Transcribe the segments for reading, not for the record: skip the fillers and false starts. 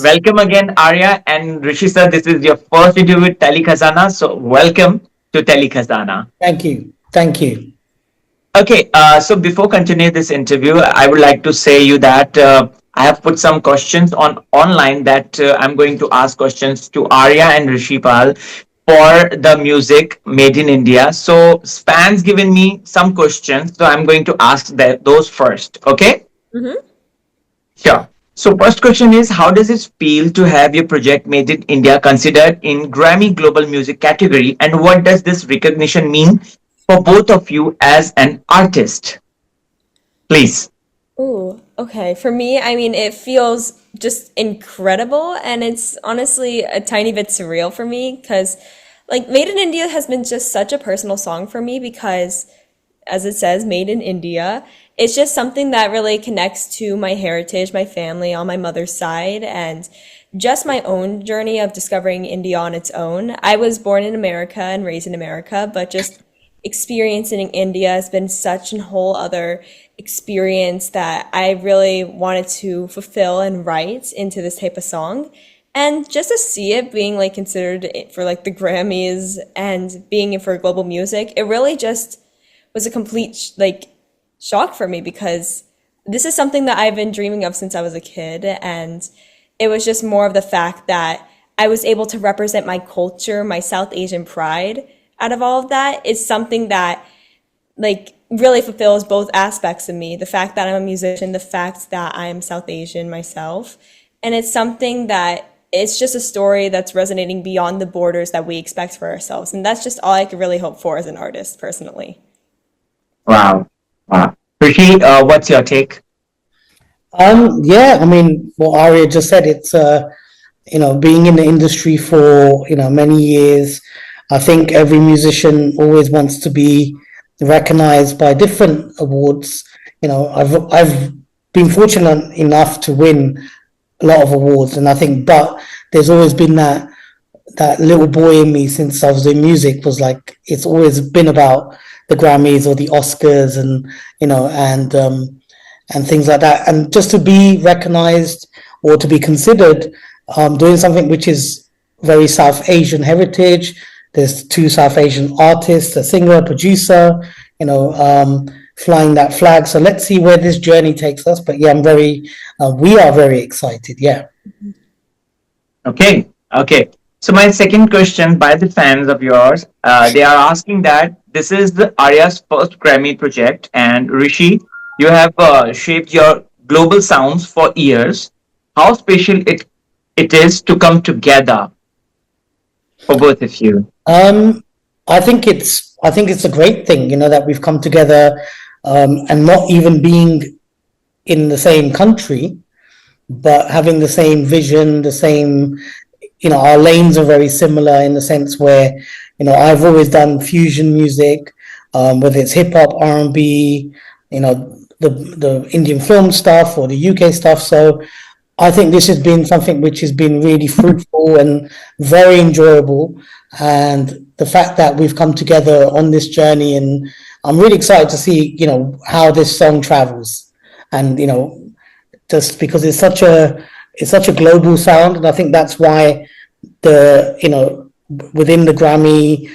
Welcome again, Arya and Rishi sir. This is your first interview with Telly Khazana. So, welcome to Telly Khazana. Thank you. Thank you. Okay, so before continue this interview, I would like to say you that I have put some questions on online that I'm going to ask questions to Arya and Rishipal for the music made in India. So fans given me some questions, so I'm going to ask those first. Okay, Mm-hmm. sure. So first question is, how does it feel to have your project made in India considered in Grammy Global Music category, and what does this recognition mean for both of you as an artist? Please. Ooh, okay. For me, I mean, it feels just incredible, and it's honestly a tiny bit surreal for me because, like, Made in India has been just such a personal song for me because, as it says, Made in India, it's just something that really connects to my heritage, my family on my mother's side, and just my own journey of discovering India on its own. I was born in America and raised in America, but just experiencing India has been such a whole other experience that I really wanted to fulfill and write into this type of song. And just to see it being like considered for like the Grammys and being for global music, it really just was a complete like shock for me because this is something that I've been dreaming of since I was a kid. And it was just more of the fact that I was able to represent my culture, my South Asian pride out of all of that is something that like really fulfills both aspects of me. The fact that I'm a musician, the fact that I am South Asian myself. And it's something that it's just a story that's resonating beyond the borders that we expect for ourselves. And that's just all I could really hope for as an artist personally. Wow. Wow. Rishi, what's your take? Yeah, I mean, what Arya just said, it's being in the industry for many years. I think every musician always wants to be recognized by different awards. I've been fortunate enough to win a lot of awards, and I think, but there's always been that little boy in me since I was doing music was like it's always been about the Grammys or the Oscars and and things like that. And just to be recognized or to be considered doing something which is very South Asian heritage. There's two South Asian artists, a singer, a producer, flying that flag. So let's see where this journey takes us. But yeah, we are very excited. Yeah. Okay. Okay. So my second question by the fans of yours, they are asking that this is the Arya's first Grammy project, and Rishi, you have shaped your global sounds for years. How special it is to come together for both of you. Um, I think it's a great thing, that we've come together and not even being in the same country, but having the same vision, the same, our lanes are very similar in the sense where, I've always done fusion music, whether it's hip hop, R&B, the Indian film stuff or the UK stuff. So I think this has been something which has been really fruitful and very enjoyable. And the fact that we've come together on this journey, and I'm really excited to see, how this song travels. And, just because it's such a global sound, and I think that's why within the Grammy,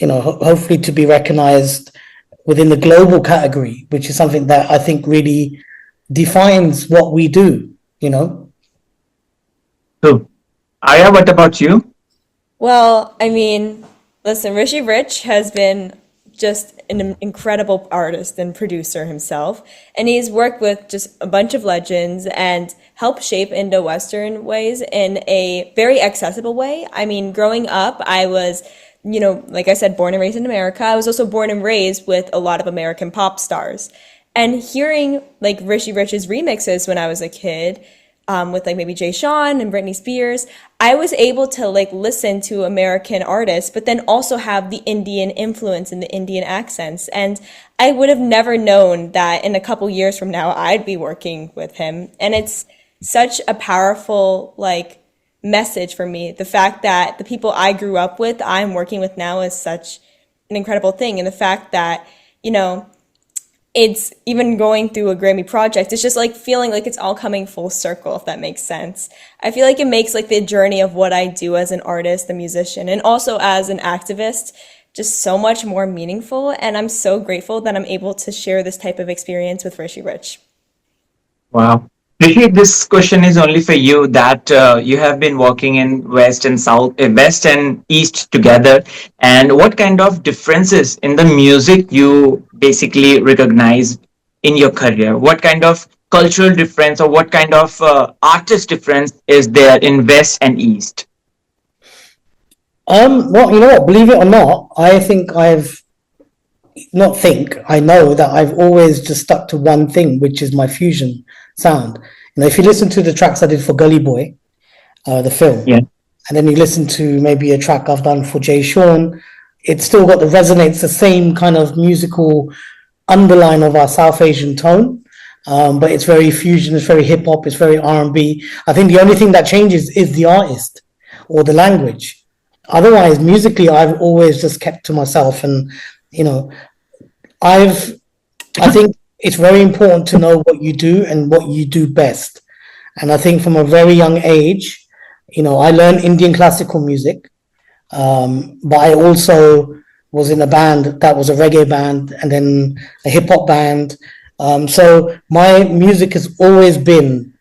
hopefully to be recognized within the global category, which is something that I think really defines what we do. So, Arya, what about you? Well, I mean, listen, Rishi Rich has been just an incredible artist and producer himself, and he's worked with just a bunch of legends and helped shape Indo-Western ways in a very accessible way. I mean, growing up, I was, like I said, born and raised in America. I was also born and raised with a lot of American pop stars. And hearing like Rishi Rich's remixes when I was a kid, with like maybe Jay Sean and Britney Spears, I was able to like listen to American artists, but then also have the Indian influence and the Indian accents. And I would have never known that in a couple years from now, I'd be working with him. And it's such a powerful like message for me. The fact that the people I grew up with, I'm working with now is such an incredible thing. And the fact that, it's even going through a Grammy project. It's just like feeling like it's all coming full circle, if that makes sense. I feel like it makes like the journey of what I do as an artist, a musician, and also as an activist just so much more meaningful. And I'm so grateful that I'm able to share this type of experience with Rishi Rich. Wow. Rishi, this question is only for you that you have been working in West and South, West and East together. And what kind of differences in the music you basically recognize in your career? What kind of cultural difference or what kind of artist difference is there in West and East? Well, you know what? Believe it or not, I think I know that I've always just stuck to one thing, which is my fusion sound. You know, if you listen to the tracks I did for Gully Boy, the film, Yeah. and then you listen to maybe a track I've done for Jay Sean, it's still got the resonates, the same kind of musical underline of our South Asian tone. But it's very fusion, it's very hip hop, it's very R&B. I think the only thing that changes is the artist or the language. Otherwise, musically, I've always just kept to myself, and you know, I've I think it's very important to know what you do and what you do best. And I think from a very young age, you know, I learned Indian classical music, but I also was in a band that was a reggae band and then a hip hop band. So my music has always been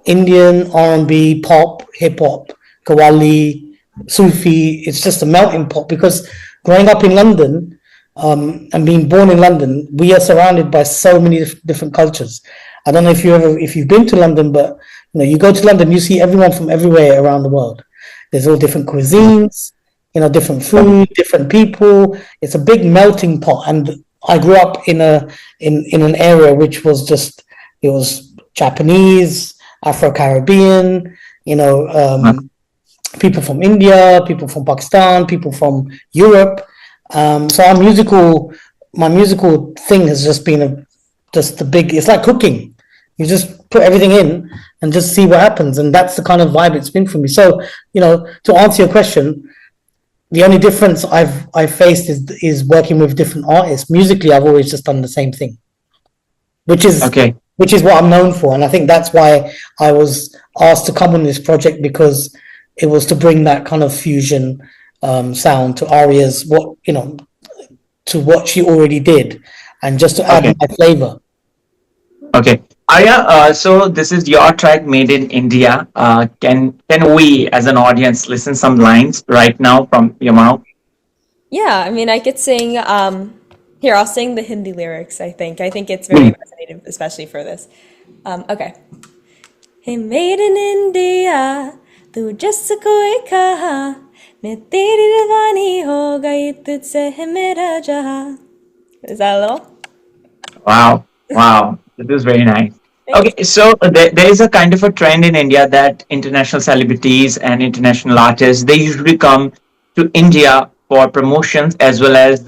Indian, R&B, pop, hip hop, Qawwali, Sufi. It's just a melting pot because growing up in London and being born in London, we are surrounded by so many different cultures. I don't know if you've been to London, but you know, you go to London, you see everyone from everywhere around the world. There's all different cuisines, you know, different food, different people. It's a big melting pot. And I grew up in an area which was just, it was Japanese, Afro-Caribbean, you know, people from India, people from Pakistan, people from Europe. So my musical thing has just been just the big. It's like cooking. You just put everything in and just see what happens, and that's the kind of vibe it's been for me. So, you know, to answer your question, the only difference I've faced is working with different artists. Musically, I've always just done the same thing, which is Okay. which is what I'm known for, and I think that's why I was asked to come on this project, because it was to bring that kind of fusion sound to Arya's to what she already did, and just to add Okay. my flavor. Okay. Arya, so this is your track made in India. Can we, as an audience, listen some lines right now from your mouth? Yeah, I mean, I could sing. Here, I'll sing the Hindi lyrics. I think it's very Hmm. resonative, especially for this. Okay. Hey, made in India, तू जिसको कहा मैं तेरी दीवानी हो गई तुझसे है मेरा जहां. Is that a little? Wow. Wow. This is very nice. Thanks. Okay, so there is a kind of a trend in India that international celebrities and international artists, they usually come to India for promotions as well as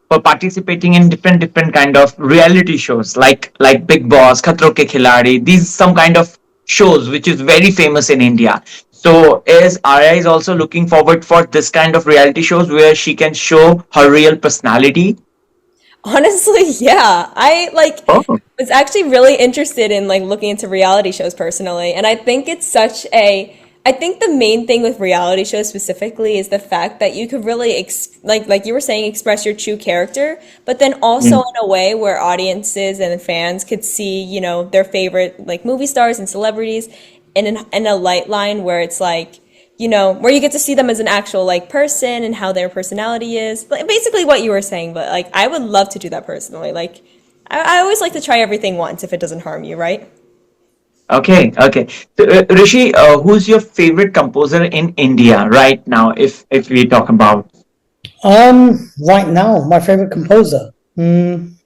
for participating in different kind of reality shows like Big Boss, Khatro Ke Khiladi. These some kind of shows which is very famous in India. So is Arya is also looking forward for this kind of reality shows where she can show her real personality? Honestly, yeah. Oh, Was actually really interested in like looking into reality shows personally, and I think it's such a I think the main thing with reality shows specifically is the fact that you could really like you were saying, express your true character, but then also mm, in a way where audiences and fans could see, their favorite like movie stars and celebrities in a light line where it's like, where you get to see them as an actual like person and how their personality is. Like, basically what you were saying, but like I would love to do that personally. Like I always like to try everything once if it doesn't harm you, right? okay, okay. So, Rishi, who's your favorite composer in India right now? If we talk about, Right now, my favorite composer. I mean,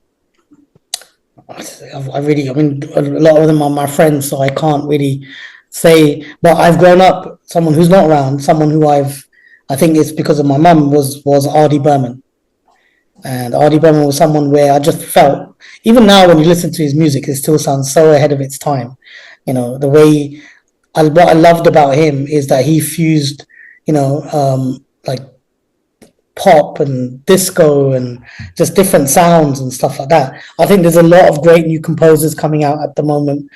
a lot of them are my friends, so I can't really say. But I've grown up, someone who's not around, someone who I think it's because of my mum, was R.D. Berman. And R.D. Berman was someone where I just felt, even now when you listen to his music, it still sounds so ahead of its time. You know, the way what I loved about him is that he fused, like pop and disco and just different sounds and stuff like that. I think there's a lot of great new composers coming out at the moment.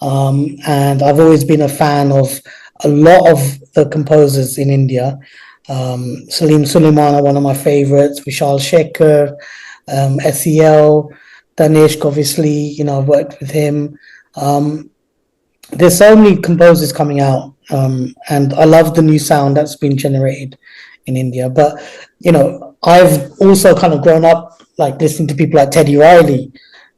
And I've always been a fan of a lot of the composers in India. Salim Suleimana, one of my favorites, Vishal Shekhar, SEL, Danishk, obviously, I've worked with him. There's so many composers coming out, and I love the new sound that's been generated in India. But I've also kind of grown up like listening to people like Teddy Riley,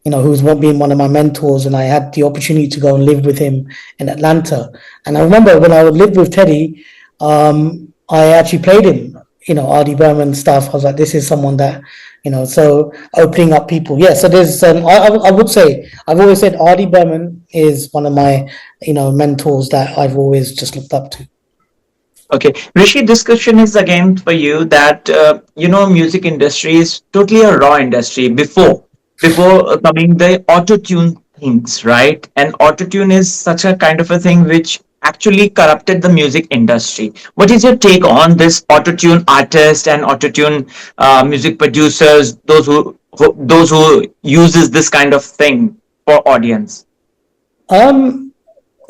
who's been one of my mentors, and I had the opportunity to go and live with him in Atlanta. And I remember when I would live with Teddy, I actually played him, R.D. Burman stuff. I was like, this is someone that, so opening up people. Yeah, so there's, I would say, I've always said R.D. Burman is one of my, mentors that I've always just looked up to. Okay, Rishi, this question is again for you that music industry is totally a raw industry before coming the auto tune things, right? And auto tune is such a kind of a thing which actually corrupted the music industry. What is your take on this auto tune artist and auto tune music producers, those who uses this kind of thing for audience? Um,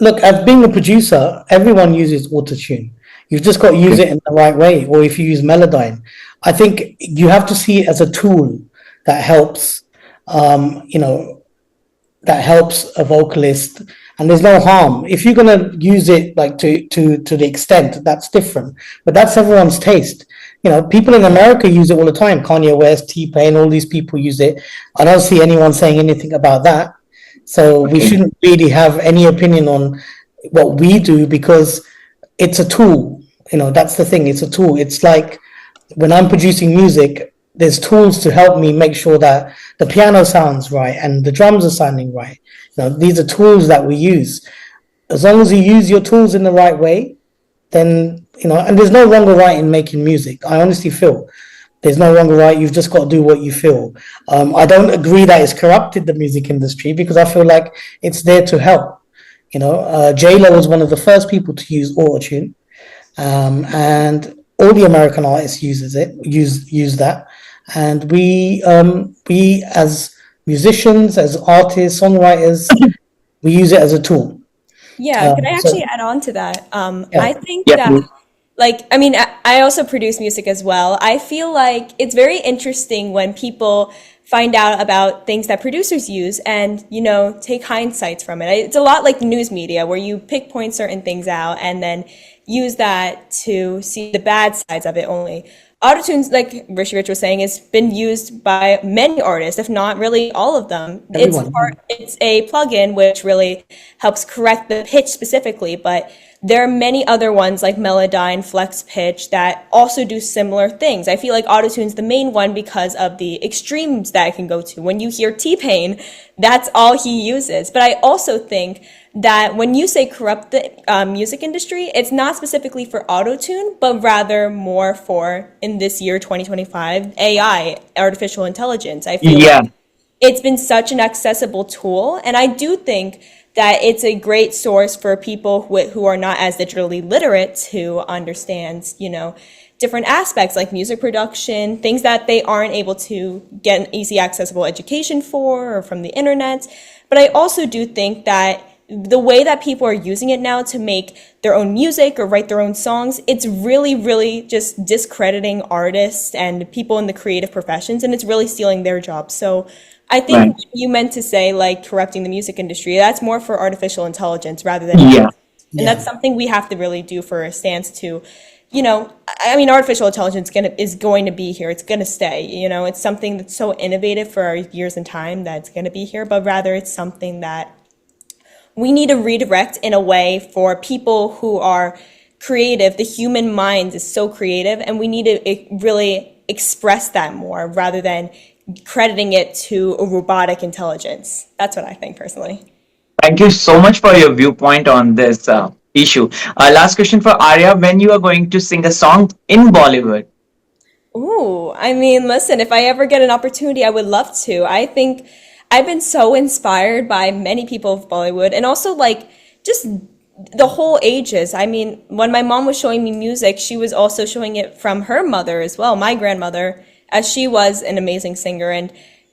Look, as being a producer, everyone uses autotune. You've just got to use Okay. it in the right way, or if you use Melodyne. I think you have to see it as a tool that helps, um, you know, that helps a vocalist, and there's no harm if you're gonna use it like to the extent that's different, but that's everyone's taste. People in America use it all the time. Kanye West, T-Pain, all these people use it. I don't see anyone saying anything about that, so we Okay. shouldn't really have any opinion on what we do because it's a tool. That's the thing. It's a tool. It's like when I'm producing music, there's tools to help me make sure that the piano sounds right and the drums are sounding right. These are tools that we use. As long as you use your tools in the right way, then and there's no wrong or right in making music. I honestly feel there's no wrong or right. You've just got to do what you feel. I don't agree that it's corrupted the music industry because I feel like it's there to help. J Lo was one of the first people to use autotune, and all the American artists use that, and we as musicians, as artists, songwriters, we use it as a tool. Yeah, could I actually So add on to that? yeah, I think Yeah, that, please. like, I mean, I also produce music as well. I feel like it's very interesting when people find out about things that producers use and, take hindsights from it. It's a lot like the news media where you pinpoint certain things out and then use that to see the bad sides of it only. Autotunes, like Rishi Rich was saying, has been used by many artists, if not really all of them. everyone. It's a plugin which really helps correct the pitch specifically, but there are many other ones like Melodyne, Flex Pitch that also do similar things. I feel like Autotune's the main one because of the extremes that it can go to. When you hear T-Pain, that's all he uses. But I also think that when you say corrupt the music industry, it's not specifically for autotune, but rather more for, in this year, 2025, AI, artificial intelligence. I feel Yeah. like it's been such an accessible tool, and I do think that it's a great source for people who are not as digitally literate to understand, different aspects like music production, things that they aren't able to get an easy accessible education for or from the internet. But I also do think that the way that people are using it now to make their own music or write their own songs, it's really, really just discrediting artists and people in the creative professions, and it's really stealing their jobs. So I Right. think you meant to say like corrupting the music industry. That's more for artificial intelligence rather than Yeah. humans. And Yeah, that's something we have to really do for a stance to, I mean, artificial intelligence is going to be here. It's going to stay. It's something that's so innovative for our years and time that it's going to be here, but rather it's something that we need to redirect in a way for people who are creative. The human mind is so creative, and we need to really express that more rather than crediting it to a robotic intelligence. That's what I think personally. Thank you so much for your viewpoint on this issue. Last question for Arya: when you are going to sing a song in Bollywood? Ooh, I mean, listen, if I ever get an opportunity, I would love to. I think I've been so inspired by many people of Bollywood and also like just the whole ages. I mean, when my mom was showing me music, she was also showing it from her mother as well, my grandmother, as she was an amazing singer. And,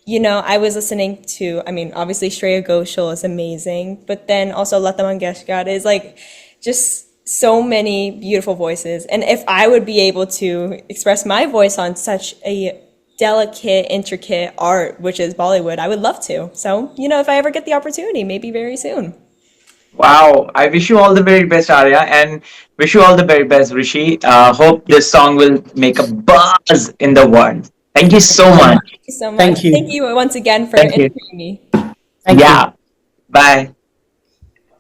I was listening to, I mean, obviously Shreya Ghoshal is amazing, but then also Lata Mangeshkar is like just so many beautiful voices. And if I would be able to express my voice on such a delicate, intricate art, which is Bollywood, I would love to. So, if I ever get the opportunity, maybe very soon. Wow. I wish you all the very best, Arya, and wish you all the very best, Rishi. Hope this song will make a buzz in the world. Thank you so So much. much. You so much. Thank Thank you. you once again for Thank you. interviewing me. Thank you. Yeah. Bye.